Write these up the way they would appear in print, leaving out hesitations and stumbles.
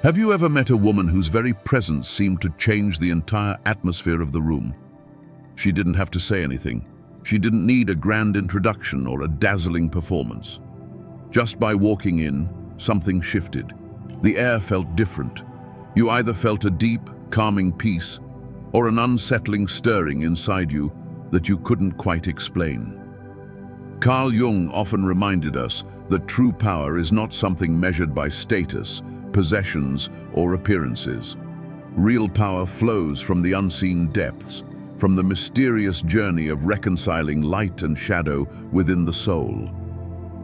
Have you ever met a woman whose very presence seemed to change the entire atmosphere of the room? She didn't have to say anything. She didn't need a grand introduction or a dazzling performance. Just by walking in, something shifted. The air felt different. You either felt a deep, calming peace or an unsettling stirring inside you that you couldn't quite explain. Carl Jung often reminded us that true power is not something measured by status, possessions, or appearances. Real power flows from the unseen depths, from the mysterious journey of reconciling light and shadow within the soul.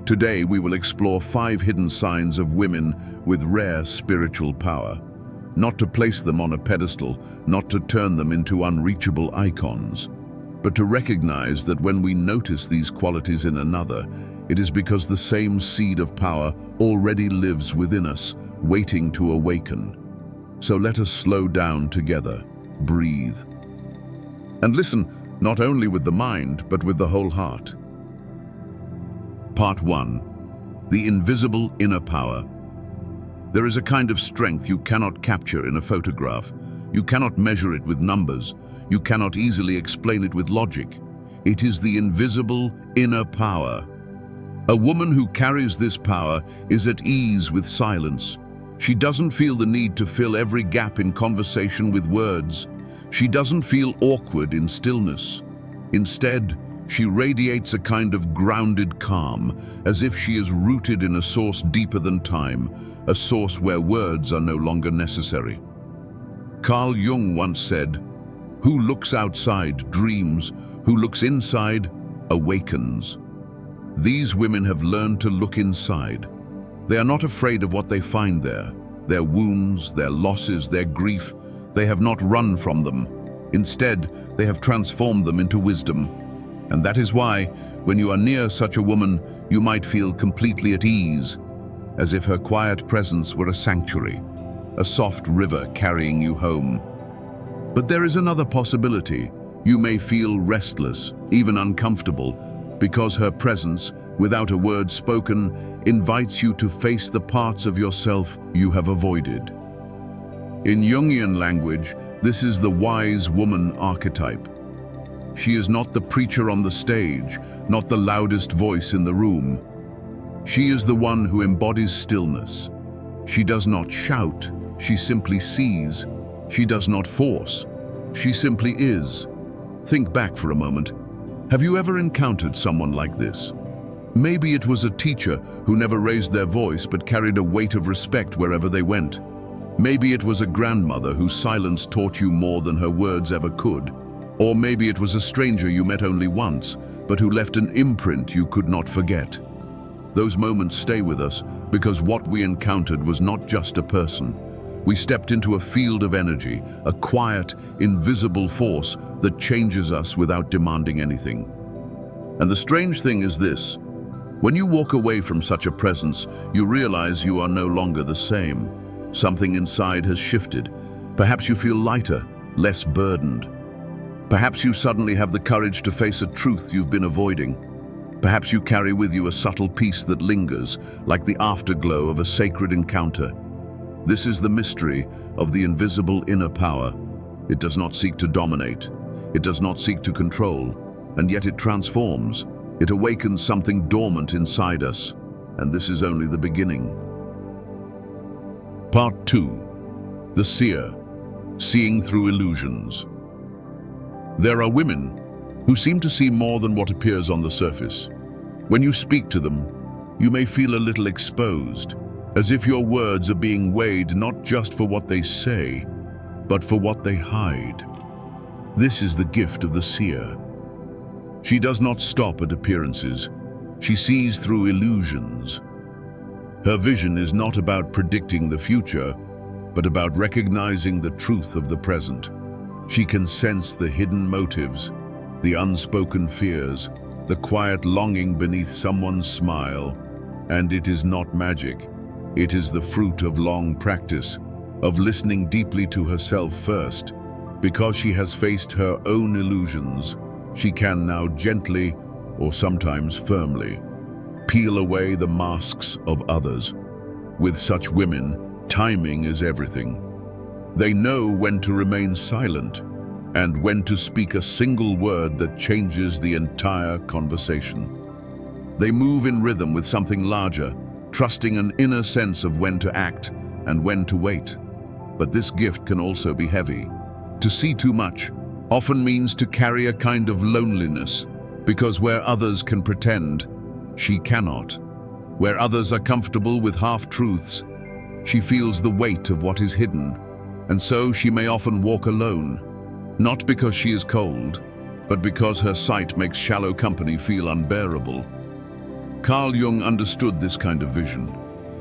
Today we will explore 5 hidden signs of women with rare spiritual power. Not to place them on a pedestal, not to turn them into unreachable icons, but to recognize that when we notice these qualities in another, it is because the same seed of power already lives within us, waiting to awaken. So let us slow down together, breathe, and listen not only with the mind, but with the whole heart. Part 1. The invisible inner power. There is a kind of strength you cannot capture in a photograph. You cannot measure it with numbers. You cannot easily explain it with logic. It is the invisible inner power. A woman who carries this power is at ease with silence. She doesn't feel the need to fill every gap in conversation with words. She doesn't feel awkward in stillness. Instead, she radiates a kind of grounded calm, as if she is rooted in a source deeper than time, a source where words are no longer necessary. Carl Jung once said, "Who looks outside dreams, who looks inside awakens." These women have learned to look inside. They are not afraid of what they find there. Their wounds, their losses, their grief, they have not run from them. Instead, they have transformed them into wisdom. And that is why, when you are near such a woman, you might feel completely at ease, as if her quiet presence were a sanctuary, a soft river carrying you home. But there is another possibility. You may feel restless, even uncomfortable, because her presence, without a word spoken, invites you to face the parts of yourself you have avoided. In Jungian language, this is the wise woman archetype. She is not the preacher on the stage, not the loudest voice in the room. She is the one who embodies stillness. She does not shout, she simply sees. She does not force, she simply is. Think back for a moment. Have you ever encountered someone like this? Maybe it was a teacher who never raised their voice but carried a weight of respect wherever they went. Maybe it was a grandmother whose silence taught you more than her words ever could. Or maybe it was a stranger you met only once, but who left an imprint you could not forget. Those moments stay with us because what we encountered was not just a person. We stepped into a field of energy, a quiet, invisible force that changes us without demanding anything. And the strange thing is this: when you walk away from such a presence, you realize you are no longer the same. Something inside has shifted. Perhaps you feel lighter, less burdened. Perhaps you suddenly have the courage to face a truth you've been avoiding. Perhaps you carry with you a subtle peace that lingers, like the afterglow of a sacred encounter. This is the mystery of the invisible inner power. It does not seek to dominate. It does not seek to control. And yet it transforms. It awakens something dormant inside us. And this is only the beginning. Part 2. The Seer. Seeing through illusions. There are women who seem to see more than what appears on the surface. When you speak to them, you may feel a little exposed, as if your words are being weighed not just for what they say, but for what they hide. This is the gift of the seer. She does not stop at appearances. She sees through illusions. Her vision is not about predicting the future, but about recognizing the truth of the present. She can sense the hidden motives, the unspoken fears, the quiet longing beneath someone's smile. And it is not magic. It is the fruit of long practice, of listening deeply to herself first. Because she has faced her own illusions, she can now gently, or sometimes firmly, peel away the masks of others. With such women, Timing is everything. They know when to remain silent and when to speak a single word that changes the entire conversation. They move in rhythm with something larger, trusting an inner sense of when to act and when to wait. But this gift can also be heavy. To see too much often means to carry a kind of loneliness, because where others can pretend, she cannot. Where others are comfortable with half-truths, she feels the weight of what is hidden, and so she may often walk alone, not because she is cold, but because her sight makes shallow company feel unbearable. Carl Jung understood this kind of vision.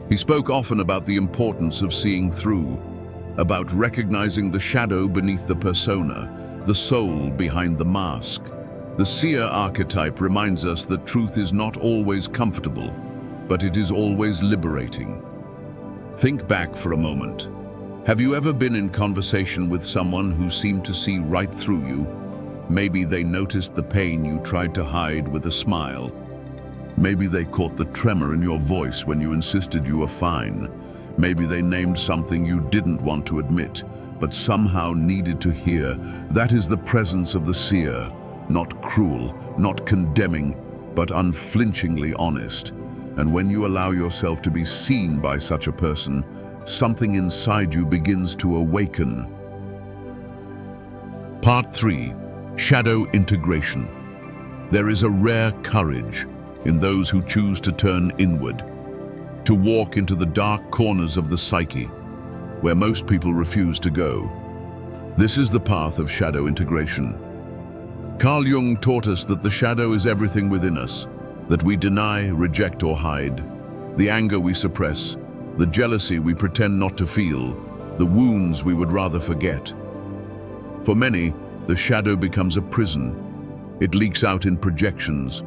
He spoke often about the importance of seeing through, about recognizing the shadow beneath the persona, the soul behind the mask. The seer archetype reminds us that truth is not always comfortable, but it is always liberating. Think back for a moment. Have you ever been in conversation with someone who seemed to see right through you? Maybe they noticed the pain you tried to hide with a smile. Maybe they caught the tremor in your voice when you insisted you were fine. Maybe they named something you didn't want to admit, but somehow needed to hear. That is the presence of the seer, not cruel, not condemning, but unflinchingly honest. And when you allow yourself to be seen by such a person, something inside you begins to awaken. Part 3. Shadow integration. There is a rare courage in those who choose to turn inward, to walk into the dark corners of the psyche, where most people refuse to go. This is the path of shadow integration. Carl Jung taught us that the shadow is everything within us, that we deny, reject, or hide. The anger we suppress, the jealousy we pretend not to feel, the wounds we would rather forget. For many, the shadow becomes a prison. It leaks out in projections,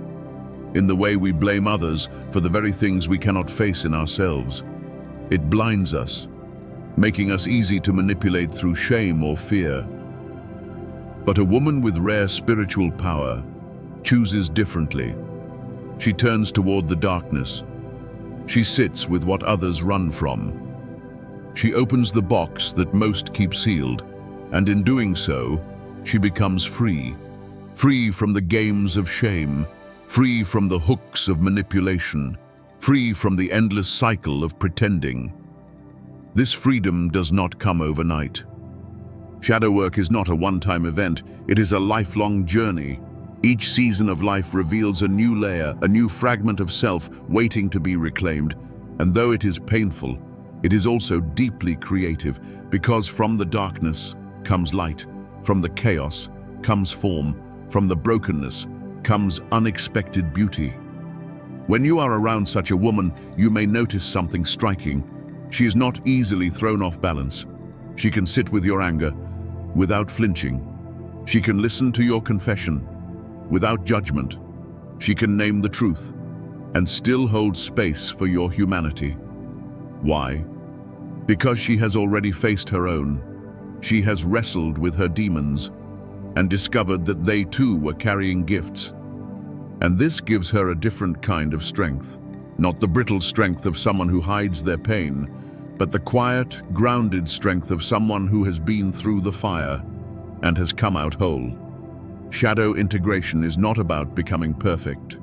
in the way we blame others for the very things we cannot face in ourselves. It blinds us, making us easy to manipulate through shame or fear. But a woman with rare spiritual power chooses differently. She turns toward the darkness. She sits with what others run from. She opens the box that most keep sealed, and in doing so, she becomes free. Free from the games of shame, free from the hooks of manipulation, free from the endless cycle of pretending. This freedom does not come overnight. Shadow work is not a one-time event, it is a lifelong journey. Each season of life reveals a new layer, a new fragment of self waiting to be reclaimed. And though it is painful, it is also deeply creative, because from the darkness comes light, from the chaos comes form, from the brokenness comes unexpected beauty. When you are around such a woman, you may notice something striking. She is not easily thrown off balance. She can sit with your anger without flinching. She can listen to your confession without judgment. She can name the truth and still hold space for your humanity. Why? Because she has already faced her own. She has wrestled with her demons and discovered that they too were carrying gifts. And this gives her a different kind of strength. Not the brittle strength of someone who hides their pain, but the quiet, grounded strength of someone who has been through the fire and has come out whole. Shadow integration is not about becoming perfect.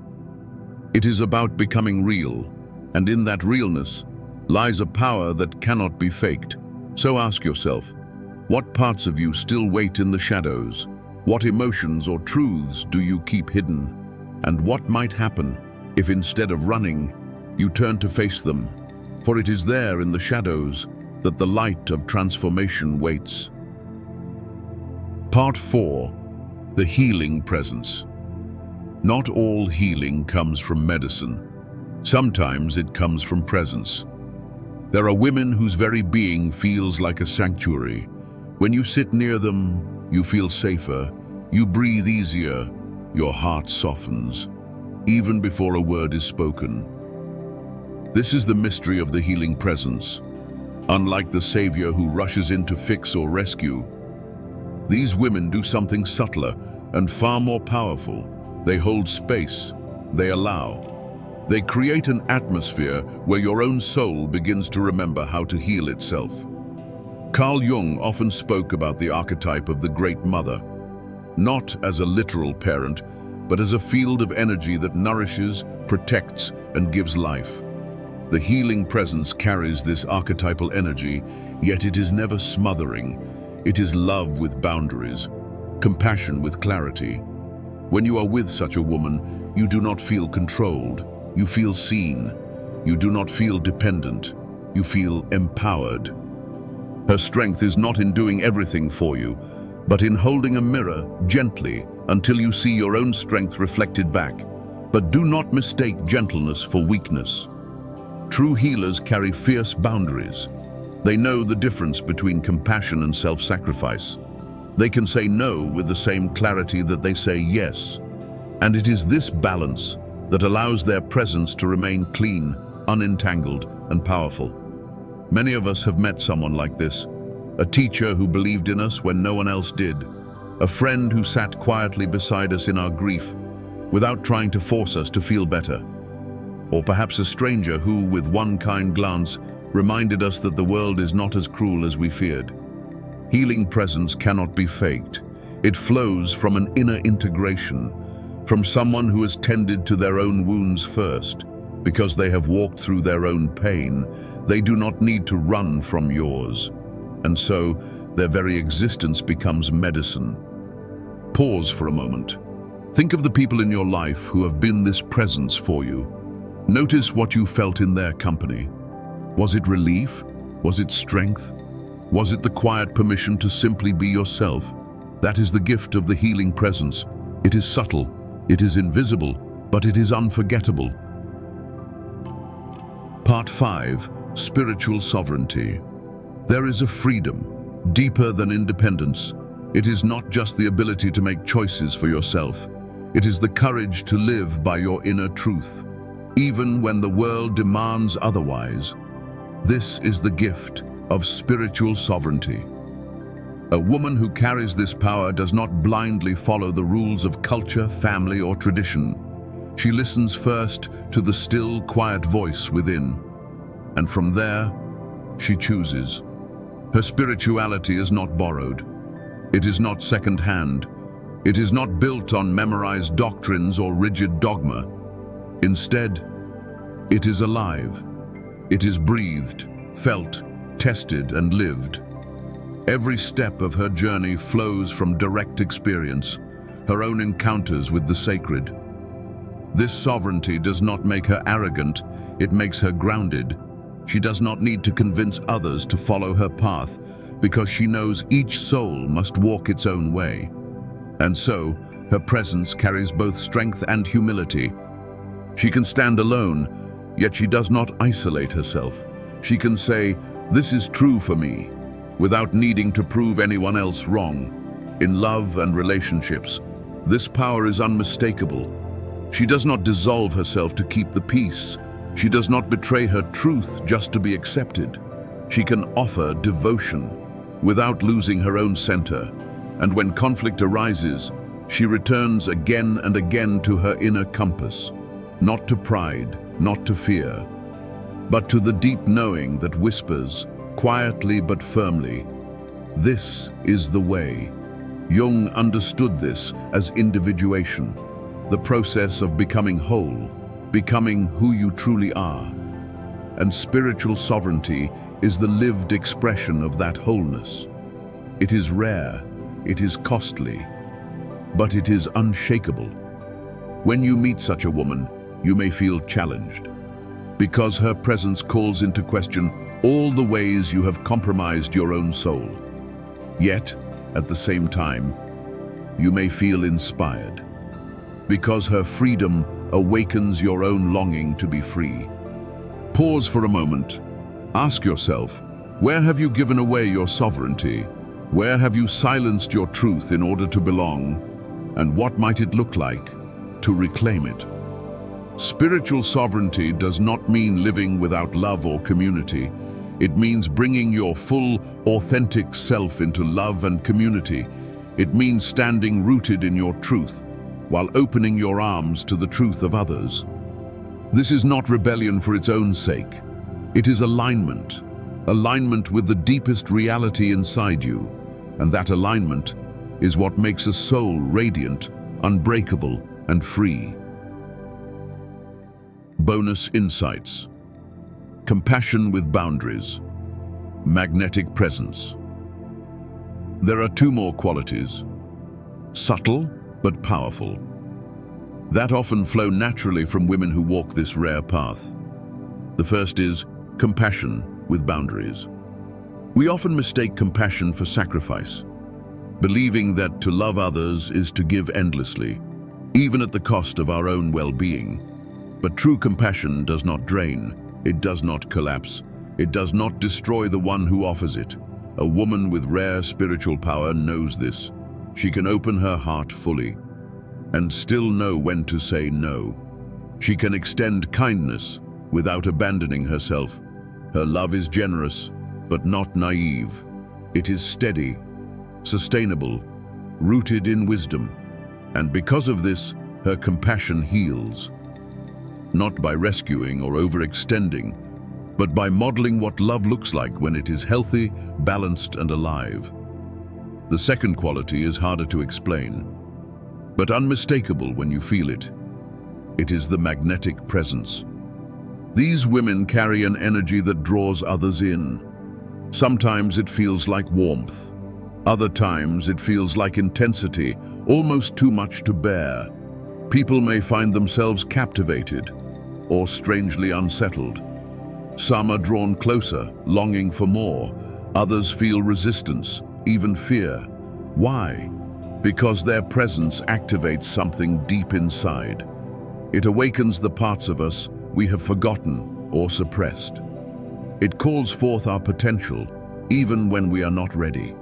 It is about becoming real, and in that realness lies a power that cannot be faked. So ask yourself, what parts of you still wait in the shadows? What emotions or truths do you keep hidden? And what might happen if instead of running, you turn to face them? For it is there in the shadows that the light of transformation waits. Part 4. The healing presence. Not all healing comes from medicine. Sometimes it comes from presence. There are women whose very being feels like a sanctuary. When you sit near them, you feel safer, you breathe easier, your heart softens, even before a word is spoken. This is the mystery of the healing presence. Unlike the savior who rushes in to fix or rescue, these women do something subtler and far more powerful. They hold space, they allow. They create an atmosphere where your own soul begins to remember how to heal itself. Carl Jung often spoke about the archetype of the Great Mother, not as a literal parent, but as a field of energy that nourishes, protects, and gives life. The healing presence carries this archetypal energy, yet it is never smothering. It is love with boundaries, compassion with clarity. When you are with such a woman, you do not feel controlled. You feel seen. You do not feel dependent. You feel empowered. Her strength is not in doing everything for you, but in holding a mirror gently until you see your own strength reflected back. But do not mistake gentleness for weakness. True healers carry fierce boundaries. They know the difference between compassion and self-sacrifice. They can say no with the same clarity that they say yes. And it is this balance that allows their presence to remain clean, unentangled, and powerful. Many of us have met someone like this, a teacher who believed in us when no one else did, a friend who sat quietly beside us in our grief, without trying to force us to feel better, or perhaps a stranger who, with one kind glance, reminded us that the world is not as cruel as we feared. Healing presence cannot be faked. It flows from an inner integration, from someone who has tended to their own wounds first. Because they have walked through their own pain, they do not need to run from yours. And so, their very existence becomes medicine. Pause for a moment. Think of the people in your life who have been this presence for you. Notice what you felt in their company. Was it relief? Was it strength? Was it the quiet permission to simply be yourself? That is the gift of the healing presence. It is subtle, it is invisible, but it is unforgettable. Part 5. Spiritual sovereignty. There is a freedom, deeper than independence. It is not just the ability to make choices for yourself. It is the courage to live by your inner truth, even when the world demands otherwise. This is the gift of spiritual sovereignty. A woman who carries this power does not blindly follow the rules of culture, family, or tradition. She listens first to the still, quiet voice within, and from there, she chooses. Her spirituality is not borrowed. It is not second-hand. It is not built on memorized doctrines or rigid dogma. Instead, it is alive. It is breathed, felt, tested, and lived. Every step of her journey flows from direct experience, her own encounters with the sacred. This sovereignty does not make her arrogant, it makes her grounded. She does not need to convince others to follow her path, because she knows each soul must walk its own way. And so, her presence carries both strength and humility. She can stand alone, yet she does not isolate herself. She can say, "This is true for me," without needing to prove anyone else wrong. In love and relationships, this power is unmistakable. She does not dissolve herself to keep the peace. She does not betray her truth just to be accepted. She can offer devotion without losing her own center. And when conflict arises, she returns again and again to her inner compass, not to pride, not to fear, but to the deep knowing that whispers, quietly but firmly, "This is the way." Jung understood this as individuation, the process of becoming whole, becoming who you truly are. And spiritual sovereignty is the lived expression of that wholeness. It is rare, it is costly, but it is unshakable. When you meet such a woman, you may feel challenged, because her presence calls into question all the ways you have compromised your own soul. Yet, at the same time, you may feel inspired, because her freedom awakens your own longing to be free. Pause for a moment. Ask yourself, where have you given away your sovereignty? Where have you silenced your truth in order to belong? And what might it look like to reclaim it? Spiritual sovereignty does not mean living without love or community. It means bringing your full, authentic self into love and community. It means standing rooted in your truth, while opening your arms to the truth of others. This is not rebellion for its own sake. It is alignment. Alignment with the deepest reality inside you. And that alignment is what makes a soul radiant, unbreakable, and free. Bonus insights. Compassion with boundaries. Magnetic presence. There are two more qualities. Subtle but powerful. That often flow naturally from women who walk this rare path. The first is compassion with boundaries. We often mistake compassion for sacrifice, believing that to love others is to give endlessly, even at the cost of our own well-being. But true compassion does not drain, it does not collapse, it does not destroy the one who offers it. A woman with rare spiritual power knows this. She can open her heart fully and still know when to say no. She can extend kindness without abandoning herself. Her love is generous, but not naive. It is steady, sustainable, rooted in wisdom. And because of this, her compassion heals. Not by rescuing or overextending, but by modeling what love looks like when it is healthy, balanced, and alive. The second quality is harder to explain, but unmistakable when you feel it. It is the magnetic presence. These women carry an energy that draws others in. Sometimes it feels like warmth. Other times it feels like intensity, almost too much to bear. People may find themselves captivated or strangely unsettled. Some are drawn closer, longing for more. Others feel resistance, even fear. Why? Because their presence activates something deep inside. It awakens the parts of us we have forgotten or suppressed. It calls forth our potential, even when we are not ready.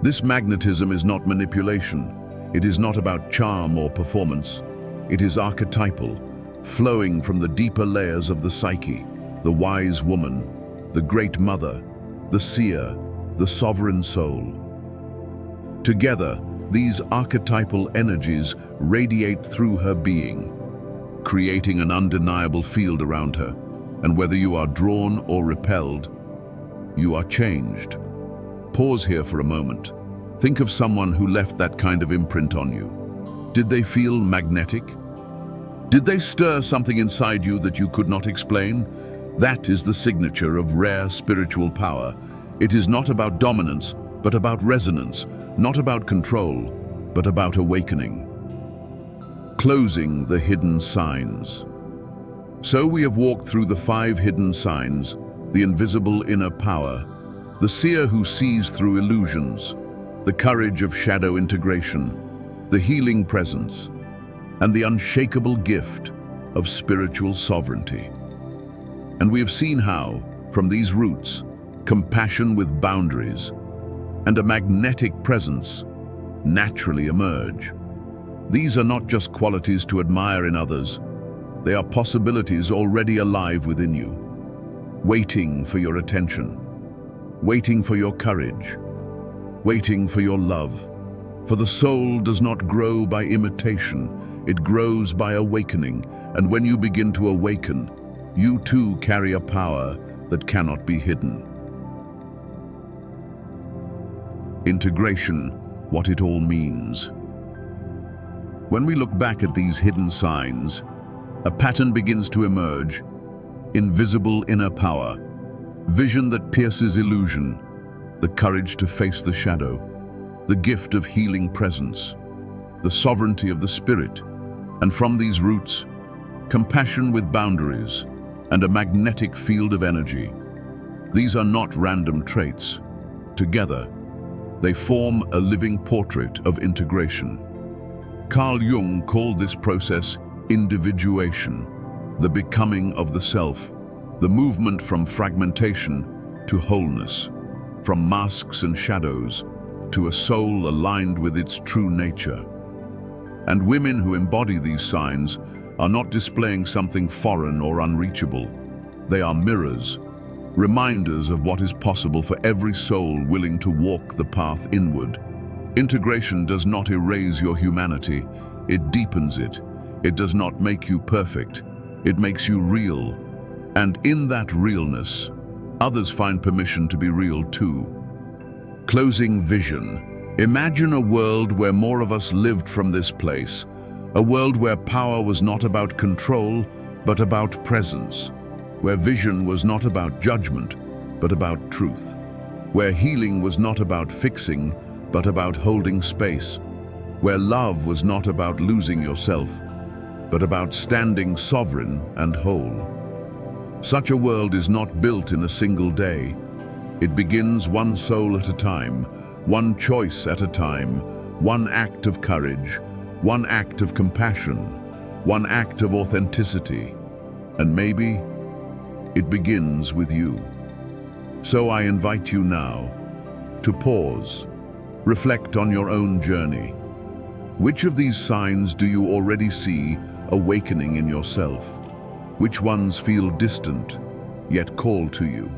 This magnetism is not manipulation. It is not about charm or performance. It is archetypal, flowing from the deeper layers of the psyche, the wise woman, the great mother, the seer, the sovereign soul. Together, these archetypal energies radiate through her being, creating an undeniable field around her. And whether you are drawn or repelled, you are changed. Pause here for a moment. Think of someone who left that kind of imprint on you. Did they feel magnetic? Did they stir something inside you that you could not explain? That is the signature of rare spiritual power. It is not about dominance, but about resonance, not about control, but about awakening. Closing the hidden signs. So we have walked through the 5 hidden signs, the invisible inner power, the seer who sees through illusions, the courage of shadow integration, the healing presence, and the unshakable gift of spiritual sovereignty. And we have seen how, from these roots, compassion with boundaries and a magnetic presence naturally emerge. These are not just qualities to admire in others, they are possibilities already alive within you, waiting for your attention, waiting for your courage, waiting for your love. For the soul does not grow by imitation, it grows by awakening, and when you begin to awaken, you too carry a power that cannot be hidden. Integration, what it all means. When we look back at these hidden signs, a pattern begins to emerge: invisible inner power, vision that pierces illusion, the courage to face the shadow, the gift of healing presence, the sovereignty of the spirit, and from these roots, compassion with boundaries and a magnetic field of energy. These are not random traits. Together, they form a living portrait of integration. Carl Jung called this process individuation, the becoming of the self, the movement from fragmentation to wholeness, from masks and shadows to a soul aligned with its true nature. And women who embody these signs are not displaying something foreign or unreachable. They are mirrors, reminders of what is possible for every soul willing to walk the path inward. Integration does not erase your humanity, it deepens it. It does not make you perfect, It makes you real. And in that realness, others find permission to be real too. Closing vision. Imagine a world where more of us lived from this place. A world where power was not about control, but about presence. Where vision was not about judgment, but about truth. Where healing was not about fixing, but about holding space. Where love was not about losing yourself, but about standing sovereign and whole. Such a world is not built in a single day. It begins one soul at a time, one choice at a time, one act of courage, one act of compassion, one act of authenticity. And maybe it begins with you. So I invite you now to pause, reflect on your own journey. Which of these signs do you already see awakening in yourself? Which ones feel distant, yet call to you?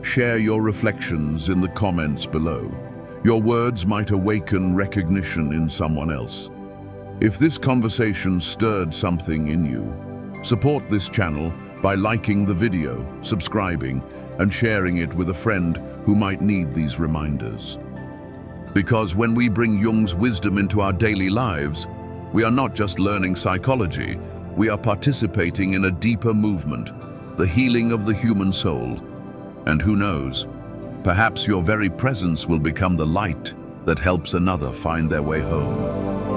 Share your reflections in the comments below. Your words might awaken recognition in someone else. If this conversation stirred something in you, support this channel by liking the video, subscribing, and sharing it with a friend who might need these reminders. Because when we bring Jung's wisdom into our daily lives, we are not just learning psychology, we are participating in a deeper movement, the healing of the human soul. And who knows, perhaps your very presence will become the light that helps another find their way home.